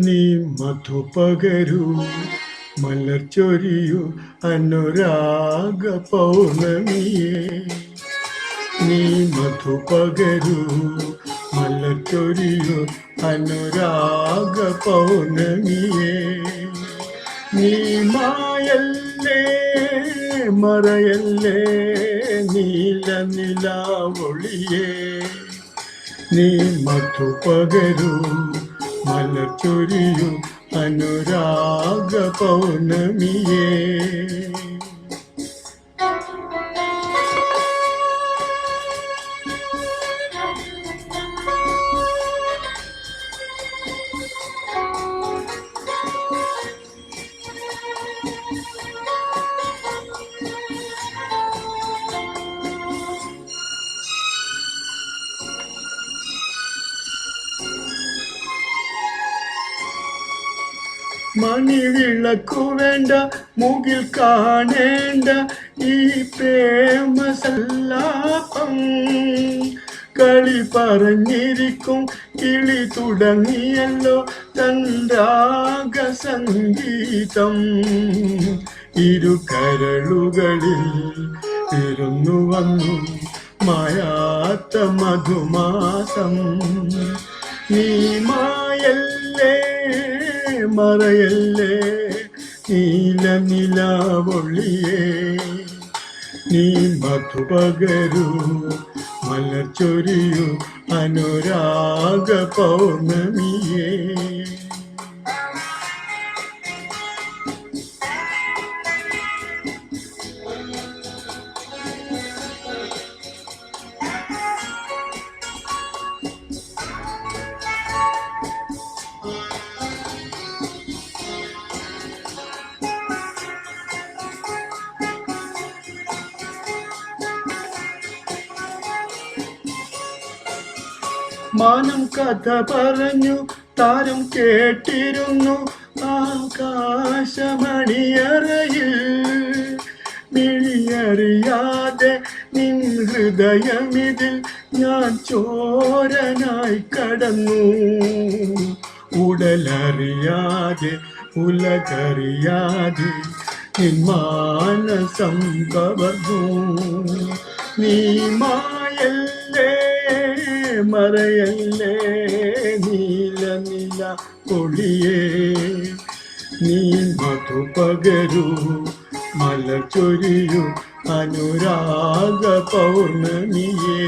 നീ മധു പകരൂ മലർ ചൊരിയൂ അനുരാഗ പൗർണമിയേ നീ മധു പകരൂ മലർ ചൊരിയൂ അനുരാഗ പൗർണമിയേ നീ മായല്ലേ മറയല്ലേ നീല നിലാവൊളിയേ നീ മധു പകരൂ മലർ ചൊരിയൂ അനുരാഗ പൗർണമിയേ മണിവിളക്കു വേണ്ട മുകിൽ കാണേണ്ട ഈ പ്രേമസല്ലാപം കളി പറഞ്ഞിരിക്കും കിളി തുടങ്ങിയല്ലോ തൻ രാഗസംഗീതം ഇരു കരളുകളിൽ തിരുന്നു വന്നു മായാത്ത മധുമാസം നീ മായല്ലേ മറയല്ലേ നീല നിലാവൊളിയേ നീ മധു പകരൂ മലർ ചൊരിയൂ അനുരാഗ പൗർണമിയേ മാനം കഥ പറഞ്ഞു താരം കേട്ടിരുന്നു ആകാശമണിയറയിൽ മിഴിയറിയാതെ നിൻ ഹൃദയമിതിൽ ഞാൻ ചോരനായി കടന്നു ഉടലറിയാതെ ഉലകറിയാതെ നിൻ മാനസം കവർന്നു നീ മായല്ലേ മറയല്ലേ നീല നില പൊളിയേ നീ മധു പകരൂ മലർ ചൊരിയൂ അനുരാഗ പൗർണമിയേ